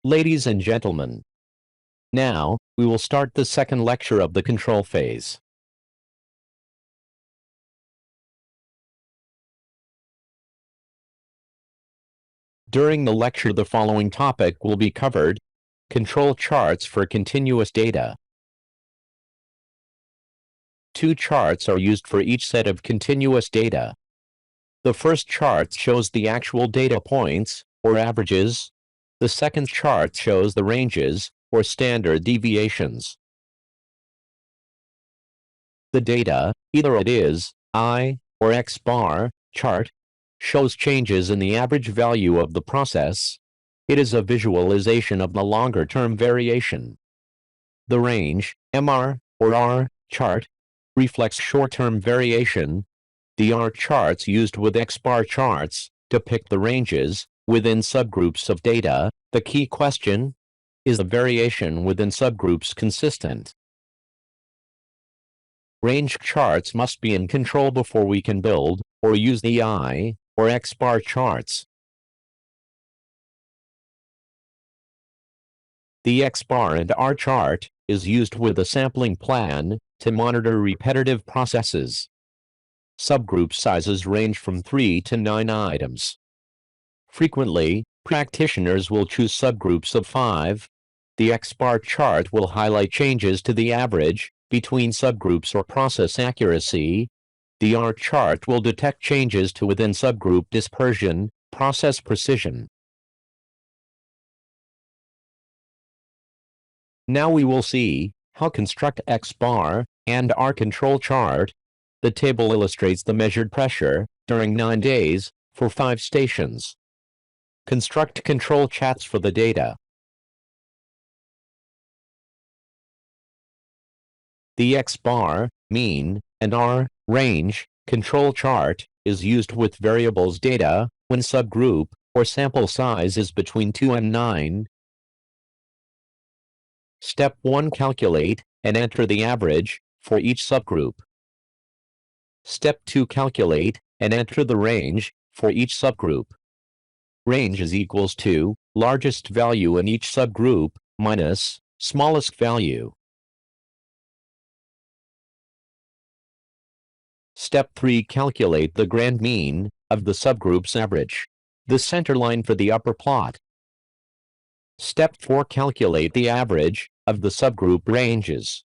Ladies and gentlemen, now we will start the second lecture of the control phase. During the lecture, the following topic will be covered: control charts for continuous data. Two charts are used for each set of continuous data. The first chart shows the actual data points, or averages. The second chart shows the ranges, or standard deviations. The data, either it is I or X bar chart, shows changes in the average value of the process. It is a visualization of the longer-term variation. The range, MR or R chart, reflects short-term variation. The R charts used with X bar charts depict the ranges within subgroups of data. The key question: is the variation within subgroups consistent? Range charts must be in control before we can build or use the I or X bar charts. The X bar and R chart is used with a sampling plan to monitor repetitive processes. Subgroup sizes range from 3 to 9 items. Frequently, practitioners will choose subgroups of 5. The X bar chart will highlight changes to the average between subgroups or process accuracy. The R chart will detect changes to within subgroup dispersion, process precision. Now we will see how construct X bar and R control chart. The table illustrates the measured pressure during 9 days for 5 stations. Construct control charts for the data. The X bar, mean, and R, range, control chart is used with variables data when subgroup or sample size is between 2 and 9. Step 1. Calculate and enter the average for each subgroup. Step 2. Calculate and enter the range for each subgroup. Range is equals to largest value in each subgroup minus smallest value. Step 3. Calculate the grand mean of the subgroup's average, the center line for the upper plot. Step 4. Calculate the average of the subgroup ranges.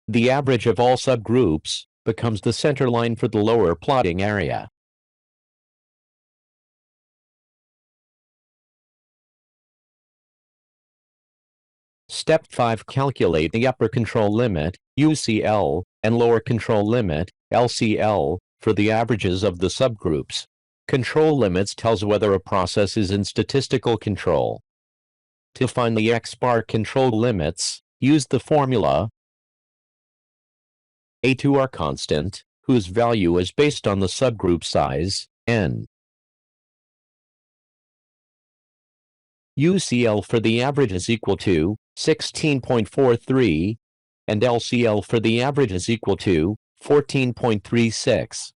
The average of all subgroups becomes the center line for the lower plotting area. Step 5. Calculate the upper control limit, UCL, and lower control limit, LCL, for the averages of the subgroups. Control limits tells whether a process is in statistical control. To find the X bar control limits, use the formula A2R constant, whose value is based on the subgroup size, N. UCL for the average is equal to 16.43, and LCL for the average is equal to 14.36.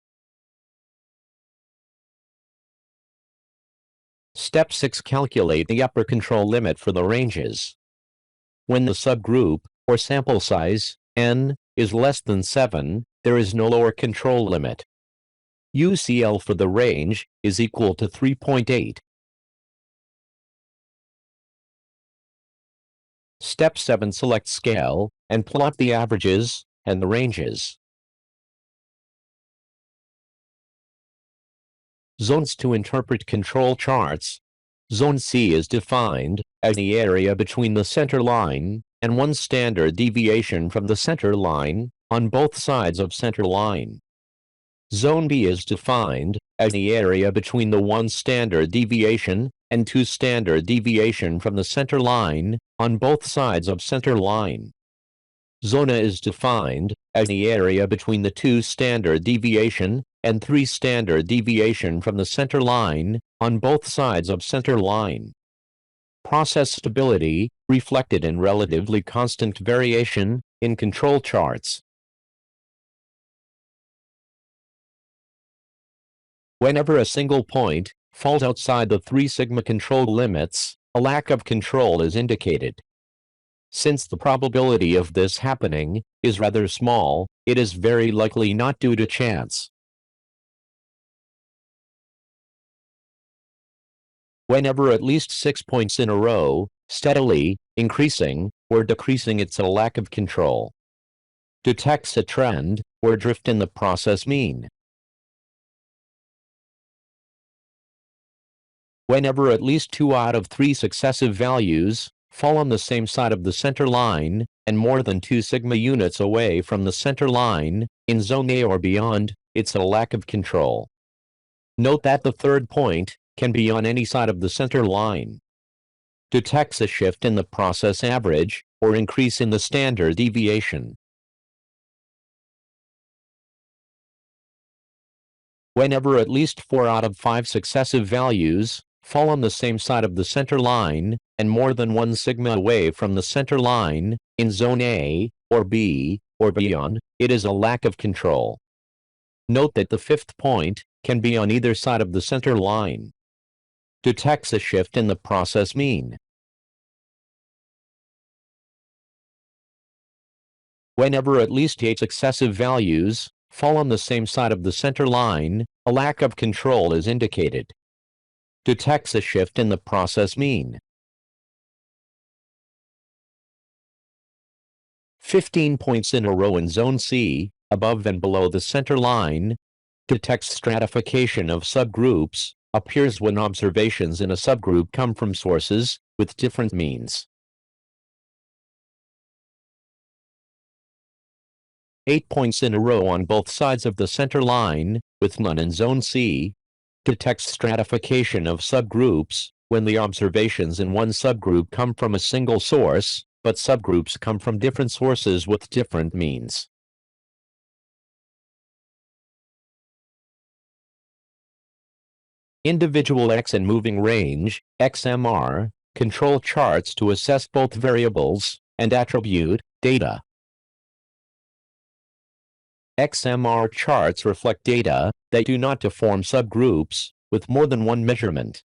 Step 6. Calculate the upper control limit for the ranges. When the subgroup, or sample size, N, is less than 7, there is no lower control limit. UCL for the range is equal to 3.8. Step 7. Select scale and plot the averages and the ranges. Zones to interpret control charts. Zone C is defined as the area between the center line and one standard deviation from the center line on both sides of center line. Zone B is defined as the area between the one standard deviation and two standard deviation from the center line on both sides of center line. Zone A is defined as the area between the two standard deviation and 3 standard deviation from the center line on both sides of center line. Process stability reflected in relatively constant variation in control charts. Whenever a single point falls outside the 3 sigma control limits, a lack of control is indicated. Since the probability of this happening is rather small, it is very likely not due to chance. Whenever at least 6 points in a row, steadily increasing or decreasing, it's a lack of control. Detects a trend or drift in the process mean. Whenever at least 2 out of 3 successive values fall on the same side of the center line and more than 2 sigma units away from the center line in zone A or beyond, it's a lack of control. Note that the third point can be on any side of the center line. Detects a shift in the process average or increase in the standard deviation. Whenever at least 4 out of 5 successive values fall on the same side of the center line and more than 1 sigma away from the center line in zone A or B or beyond, it is a lack of control. Note that the fifth point can be on either side of the center line. Detects a shift in the process mean. Whenever at least 8 successive values fall on the same side of the center line, a lack of control is indicated. Detects a shift in the process mean. 15 points in a row in zone C, above and below the center line. Detects stratification of subgroups, appears when observations in a subgroup come from sources with different means. 8 points in a row on both sides of the center line, with none in zone C. Detects stratification of subgroups when the observations in one subgroup come from a single source, but subgroups come from different sources with different means. Individual X and moving range, XMR, control charts to assess both variables and attribute data. XMR charts reflect data that do not form subgroups with more than one measurement.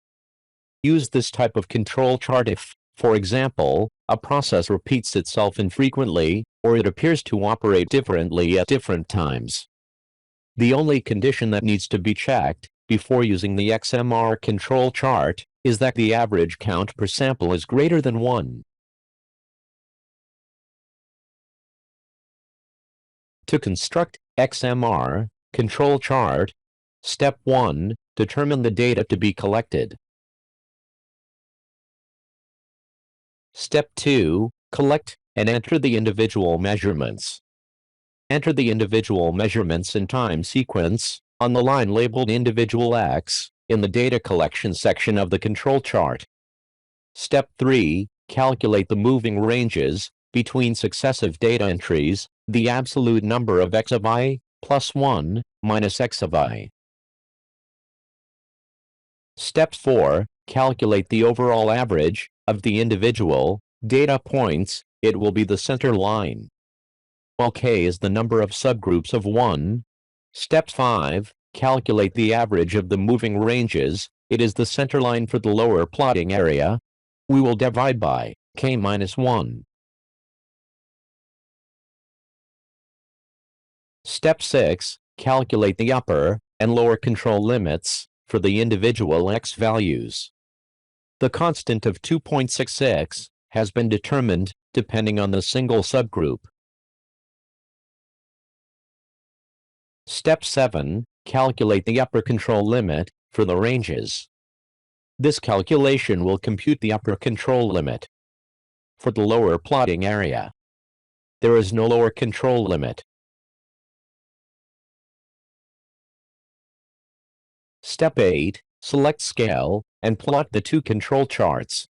Use this type of control chart if, for example, a process repeats itself infrequently or it appears to operate differently at different times. The only condition that needs to be checked before using the XMR control chart is that the average count per sample is greater than 1. To construct XMR control chart, Step 1. Determine the data to be collected. Step 2. Collect and enter the individual measurements. Enter the individual measurements in time sequence on the line labeled individual X in the data collection section of the control chart. Step 3. Calculate the moving ranges between successive data entries, the absolute number of X of I plus 1 minus X of I. Step 4. Calculate the overall average of the individual data points. It will be the center line. While K is the number of subgroups of 1. Step 5. Calculate the average of the moving ranges. It is the center line for the lower plotting area. We will divide by K minus 1. Step 6. Calculate the upper and lower control limits for the individual X values. The constant of 2.66 has been determined depending on the single subgroup. Step 7. Calculate the upper control limit for the ranges. This calculation will compute the upper control limit for the lower plotting area. There is no lower control limit. Step 8. Select scale and plot the two control charts.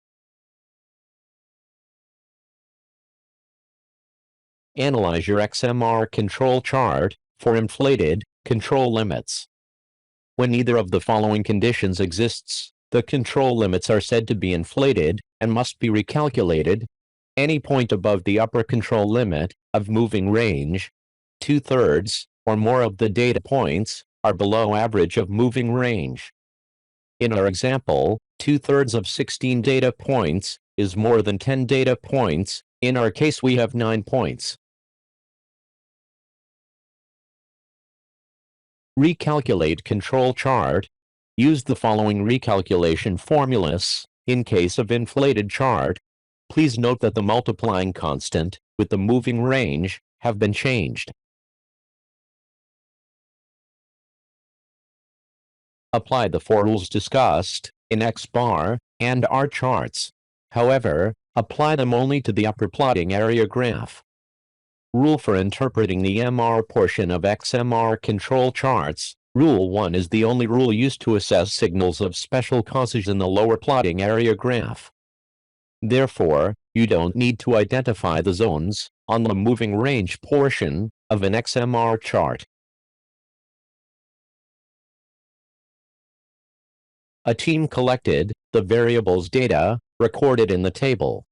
Analyze your XMR control chart for inflated control limits. When neither of the following conditions exists, the control limits are said to be inflated and must be recalculated. Any point above the upper control limit of moving range, 2/3 or more of the data points are below average of moving range. In our example, 2/3 of 16 data points is more than 10 data points. In our case, we have 9 points. Recalculate control chart. Use the following recalculation formulas in case of inflated chart. Please note that the multiplying constant with the moving range have been changed. Apply the 4 rules discussed in X bar and R charts. However, apply them only to the upper plotting area graph. Rule for interpreting the MR portion of XMR control charts. Rule 1 is the only rule used to assess signals of special causes in the lower plotting area graph. Therefore, you don't need to identify the zones on the moving range portion of an XMR chart. A team collected the variables data recorded in the table.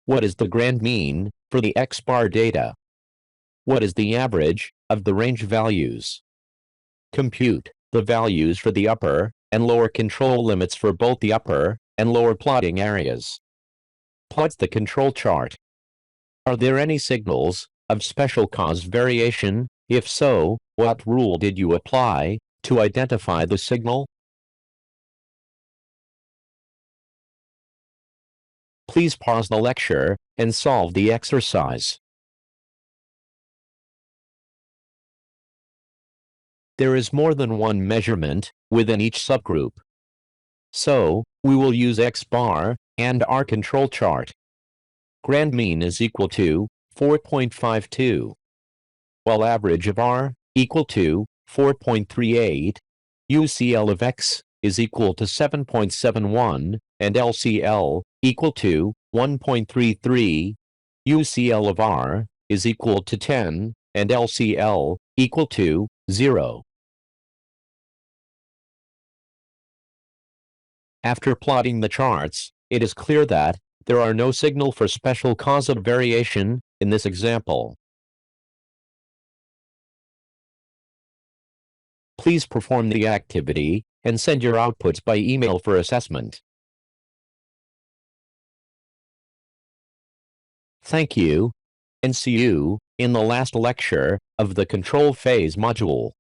What is the grand mean for the X-bar data? What is the average of the range values? Compute the values for the upper and lower control limits for both the upper and lower plotting areas. Plot the control chart. Are there any signals of special cause variation? If so, what rule did you apply to identify the signal? Please pause the lecture and solve the exercise. There is more than one measurement within each subgroup. So, we will use X bar and R control chart. Grand mean is equal to 4.52, while average of R equal to 4.38, UCL of X is equal to 7.71, and LCL equal to 1.33, UCL of R is equal to 10, and LCL equal to 0. After plotting the charts, it is clear that there are no signal for special cause of variation in this example. Please perform the activity and send your outputs by email for assessment. Thank you, and see you in the last lecture of the control phase module.